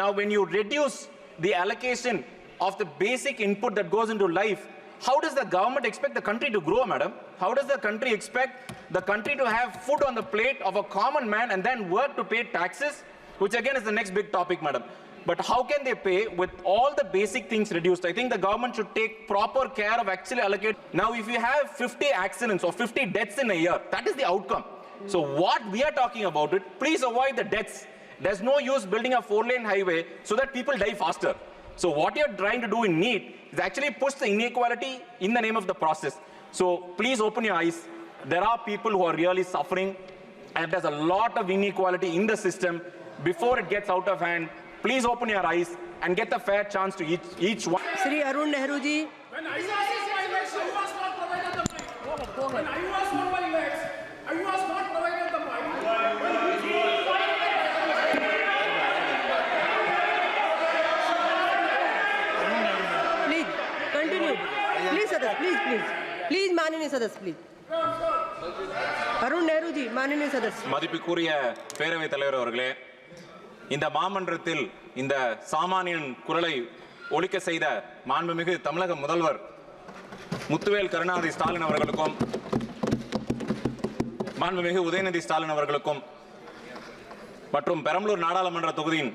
Now, when you reduce the allocation of the basic input that goes into life, how does the government expect the country to grow, madam? How does the country expect the country to have food on the plate of a common man and then work to pay taxes, which again is the next big topic, madam? But how can they pay with all the basic things reduced? I think the government should take proper care of actually allocate. Now, if you have 50 accidents or 50 deaths in a year, that is the outcome. So what we are talking about it, please avoid the deaths. There's no use building a 4-lane highway so that people die faster. So what you're trying to do in NEET is actually push the inequality in the name of the process. So please open your eyes. There are people who are really suffering, and there's a lot of inequality in the system. Before it gets out of hand, please open your eyes and get a fair chance to each one. Sri Arun Nehru ji. When I was not provided the mic. When I was on my legs, I was not provided the mic. Please continue. Please, Sadas, please. Please, Manini Sadas, please. Arun Nehru ji, Manini Sadas. மதிப்புக்குரிய பேரவைத் தலைவர் அவர்களே, இந்த மாமன்றத்தில் இந்த சாமானியன் குரலை ஒலிக்க செய்த மாண்புமிகு தமிழக முதல்வர் முத்துவேல் கருணாநிதி ஸ்டாலின் அவர்களுக்கும் மாண்புமிகு உதயநிதி ஸ்டாலின் அவர்களுக்கும் மற்றும் பெரம்பலூர் நாடாளுமன்ற தொகுதியின்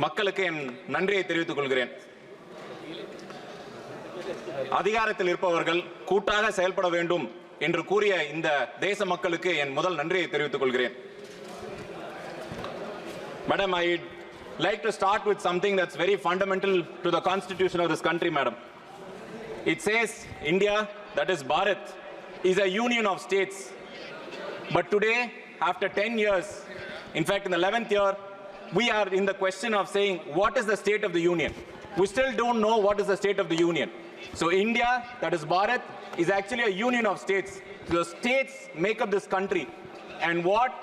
மக்களுக்கு என் நன்றியை தெரிவித்துக் கொள்கிறேன். அதிகாரத்தில் இருப்பவர்கள் கூட்டாக செயல்பட வேண்டும் என்று கூறிய இந்த தேச மக்களுக்கு என் முதல் நன்றியை தெரிவித்துக் கொள்கிறேன். Madam, I'd like to start with something that's very fundamental to the constitution of this country, madam. It says India, that is Bharat, is a union of states. But today, after 10 years, in fact in the 11th year, we are in the question of saying what is the state of the union. We still don't know what is the state of the union. So India, that is Bharat, is actually a union of states. The states make up this country. And what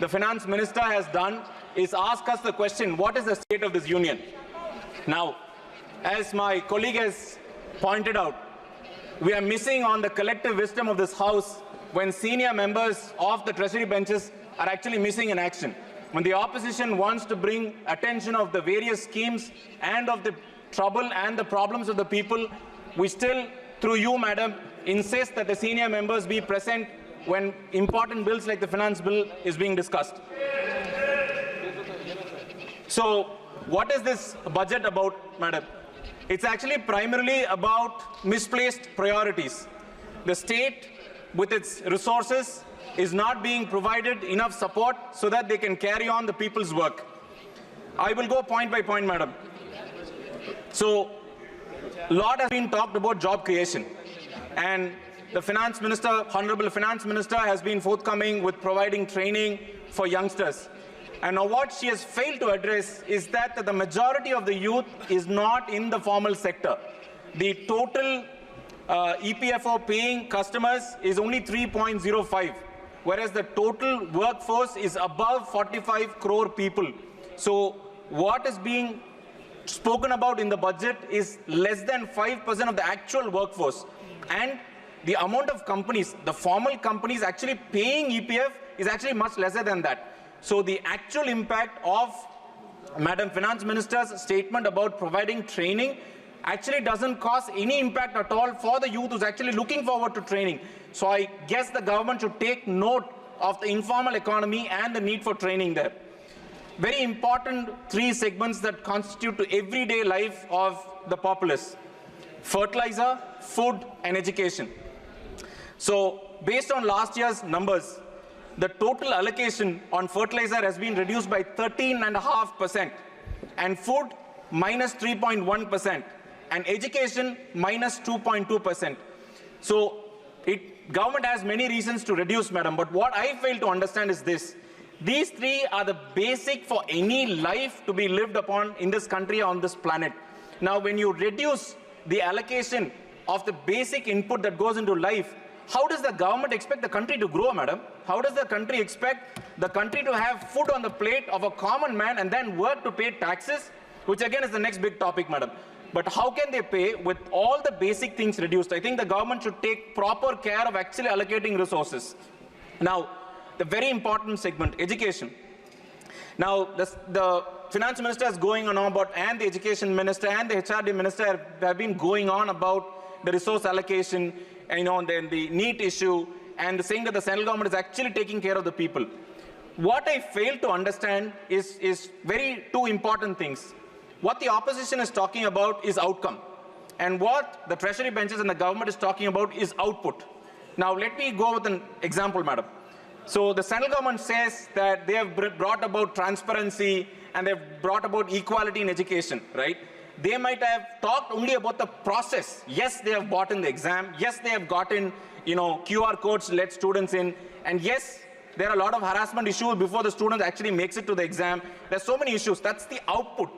the finance minister has done is ask us the question, what is the state of this union? Now, as my colleague has pointed out, we are missing on the collective wisdom of this house when senior members of the treasury benches are actually missing in action. When the opposition wants to bring attention of the various schemes and of the trouble and the problems of the people, we still, through you, madam, insist that the senior members be present when important bills like the finance bill is being discussed. So, what is this budget about, madam? It's actually primarily about misplaced priorities. The state, with its resources, is not being provided enough support so that they can carry on the people's work. I will go point by point, madam. So, a lot has been talked about job creation, and the finance minister, honorable finance minister, has been forthcoming with providing training for youngsters. And now what she has failed to address is that the majority of the youth is not in the formal sector. The total EPFO paying customers is only 3.05, whereas the total workforce is above 45 crore people. So what is being spoken about in the budget is less than 5% of the actual workforce. And the amount of companies, the formal companies actually paying EPF is actually much lesser than that. So the actual impact of Madam Finance Minister's statement about providing training actually doesn't cause any impact at all for the youth who's actually looking forward to training. So I guess the government should take note of the informal economy and the need for training there. Very important three segments that constitute to everyday life of the populace: fertilizer, food, and education. So based on last year's numbers, the total allocation on fertilizer has been reduced by 13.5%, and food minus 3.1%, and education minus 2.2%. So government has many reasons to reduce, madam, but what I fail to understand is this. These three are the basic for any life to be lived upon in this country, on this planet. Now, when you reduce the allocation of the basic input that goes into life, how does the government expect the country to grow, madam? How does the country expect the country to have food on the plate of a common man and then work to pay taxes, which again is the next big topic, madam? But how can they pay with all the basic things reduced? I think the government should take proper care of actually allocating resources. Now, the very important segment, education. Now, the finance minister is going on about, and the education minister and the HRD minister have been going on about the resource allocation, and then the NEET issue, and saying that the central government is actually taking care of the people. What I fail to understand is two important things. What the opposition is talking about is outcome, and what the treasury benches and the government is talking about is output. Now, let me go with an example, madam. So the central government says that they have brought about transparency and they've brought about equality in education, right? They might have talked only about the process. Yes, they have bought in the exam. Yes, they have gotten, QR codes to let students in. And yes, there are a lot of harassment issues before the student actually makes it to the exam. There's so many issues. That's the output.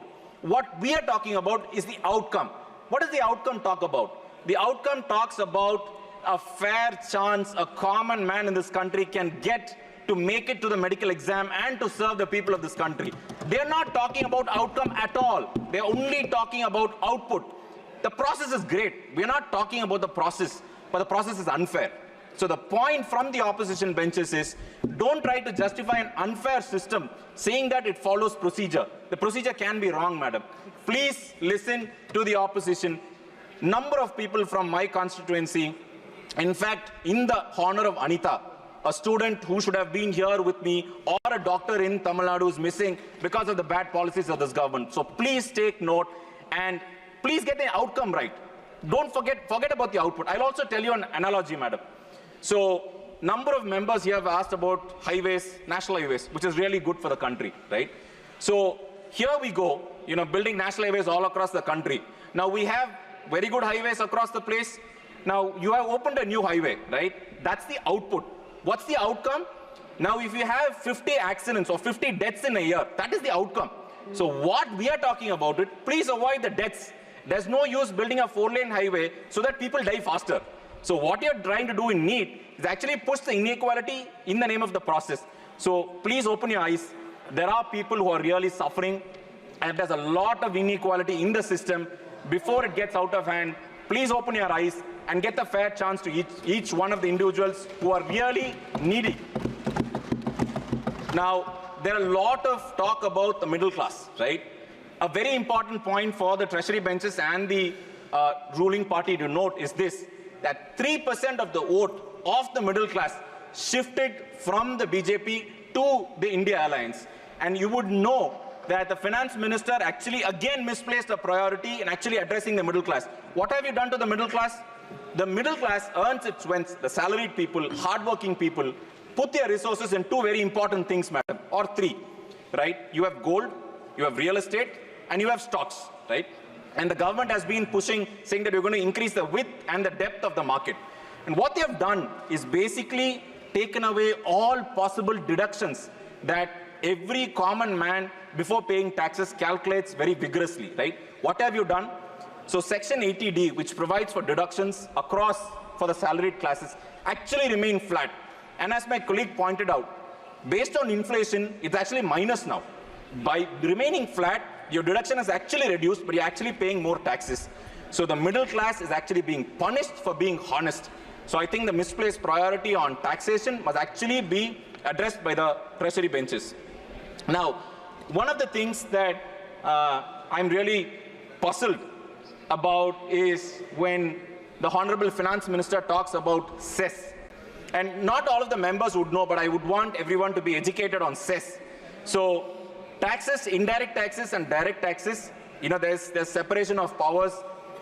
What we are talking about is the outcome. What does the outcome talk about? The outcome talks about a fair chance a common man in this country can get to make it to the medical exam and to serve the people of this country. They're not talking about outcome at all. They're only talking about output. The process is great. We're not talking about the process, but the process is unfair. So the point from the opposition benches is, don't try to justify an unfair system saying that it follows procedure. The procedure can be wrong, madam. Please listen to the opposition. Number of people from my constituency, in fact, in the honor of Anita, a student who should have been here with me, or a doctor in Tamil Nadu is missing because of the bad policies of this government. So please take note and please get the outcome right. Don't forget about the output. I'll also tell you an analogy, madam. So number of members here have asked about highways, national highways, which is really good for the country, right? So here we go, building national highways all across the country. Now we have very good highways across the place. Now you have opened a new highway, right? That's the output. What's the outcome? Now if you have 50 accidents or 50 deaths in a year, that is the outcome. So what we are talking about it, please avoid the deaths. There's no use building a 4-lane highway so that people die faster. So what you're trying to do in NEET is actually push the inequality in the name of the process. So please open your eyes. There are people who are really suffering, and there's a lot of inequality in the system. Before it gets out of hand, please open your eyes and get a fair chance to each one of the individuals who are really needy. Now, there are a lot of talk about the middle class, right? A very important point for the treasury benches and the ruling party to note is this, that 3% of the vote of the middle class shifted from the BJP to the India Alliance. And you would know that the finance minister actually again misplaced a priority in actually addressing the middle class. What have you done to the middle class? The middle class earns its rents, the salaried people, hardworking people, put their resources in two very important things, madam, or three, right? You have gold, you have real estate, and you have stocks, right? And the government has been pushing, saying that we're going to increase the width and the depth of the market. And what they have done is basically taken away all possible deductions that every common man, before paying taxes, calculates very vigorously, right? What have you done? So Section 80D, which provides for deductions across for the salaried classes, actually remain flat. And as my colleague pointed out, based on inflation, it's actually minus now. By remaining flat, your deduction is actually reduced, but you're actually paying more taxes. So the middle class is actually being punished for being honest. So I think the misplaced priority on taxation must actually be addressed by the treasury benches. Now, one of the things that I'm really puzzled about is when the Honorable Finance Minister talks about cess. And not all of the members would know, but I would want everyone to be educated on cess. So taxes, indirect taxes and direct taxes, there's separation of powers.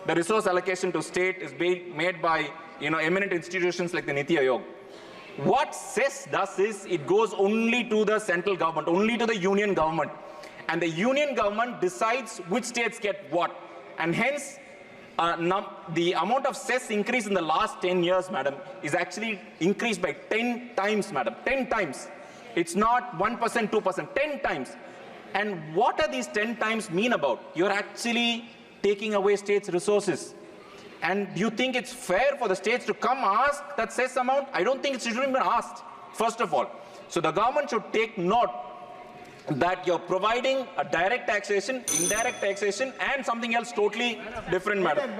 The resource allocation to state is being made by, eminent institutions like the Niti Aayog. What cess does is it goes only to the central government, only to the union government. And the union government decides which states get what. And hence, the amount of cess increase in the last 10 years, madam, is actually increased by 10 times, madam, 10 times. It's not 1%, 2%, 10 times. And what are these 10 times mean about? You're actually taking away states' resources. And do you think it's fair for the states to come ask that cess amount? I don't think it should even be asked, first of all. So the government should take note that you're providing a direct taxation, indirect taxation, and something else totally different, madam.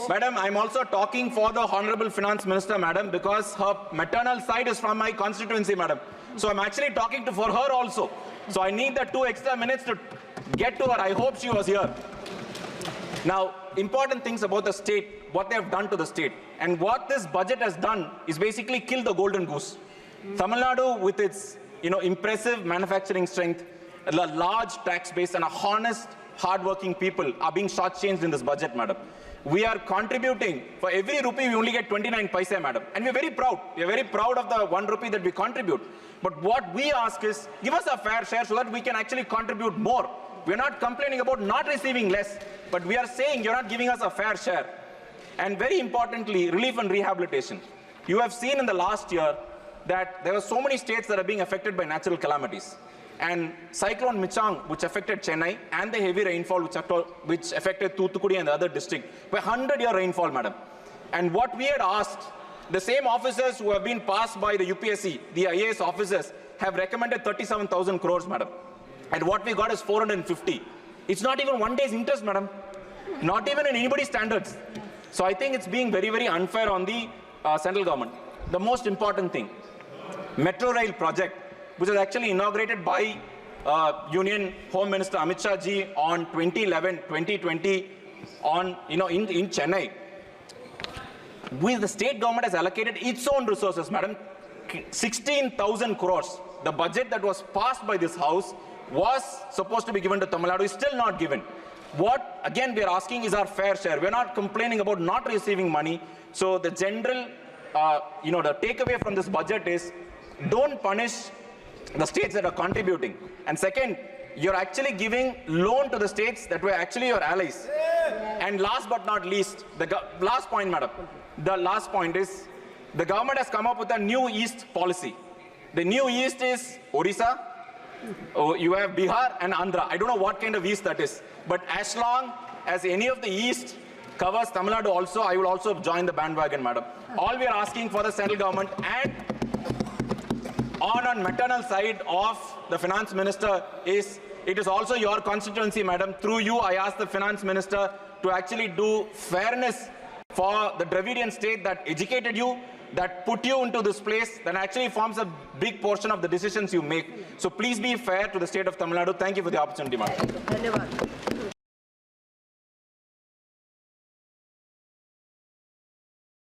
Madam, I'm also talking for the Honorable Finance Minister, madam, because her maternal side is from my constituency, madam. So I'm actually talking for her also. So I need the 2 extra minutes to get to her. I hope she was here. Now, important things about the state, what they have done to the state. And what this budget has done is basically kill the golden goose. Tamil Nadu, with its impressive manufacturing strength, a large tax base, and a honest, hard-working people are being shortchanged in this budget, madam. We are contributing, for every rupee we only get 29 paise, madam. And we're very proud. We're very proud of the 1 rupee that we contribute. But what we ask is, give us a fair share so that we can actually contribute more. We're not complaining about not receiving less, but we are saying you're not giving us a fair share. And very importantly, relief and rehabilitation. You have seen in the last year that there were so many states that are being affected by natural calamities. And Cyclone Michang, which affected Chennai, and the heavy rainfall which affected Thoothukudi and the other district, were 100-year rainfall, madam. And what we had asked, the same officers who have been passed by the UPSC, the IAS officers, have recommended 37,000 crores, madam. And what we got is 450. It's not even 1 day's interest, madam. Not even in anybody's standards. So I think it's being very, very unfair on the central government. The most important thing, Metro Rail project, which was actually inaugurated by Union Home Minister Amit Shah ji on 2011-2020 on, in Chennai. The state government has allocated its own resources, madam. 16,000 crores. The budget that was passed by this house was supposed to be given to Tamil Nadu, is still not given. What, again, we are asking is our fair share. We're not complaining about not receiving money. So the general, the takeaway from this budget is, don't punish the states that are contributing. And second, you're actually giving loan to the states that were actually your allies. And last but not least, the last point, madam. The last point is, the government has come up with a new East policy. The new East is Odisha, you have Bihar and Andhra. I don't know what kind of East that is. But as long as any of the East covers Tamil Nadu also, I will also join the bandwagon, madam. All we are asking for the central government and on maternal side of the finance minister is, it is also your constituency, madam. Through you, I ask the finance minister to actually do fairness for the Dravidian state that educated you, that put you into this place, that actually forms a big portion of the decisions you make. So please be fair to the state of Tamil Nadu. Thank you for the opportunity, madam.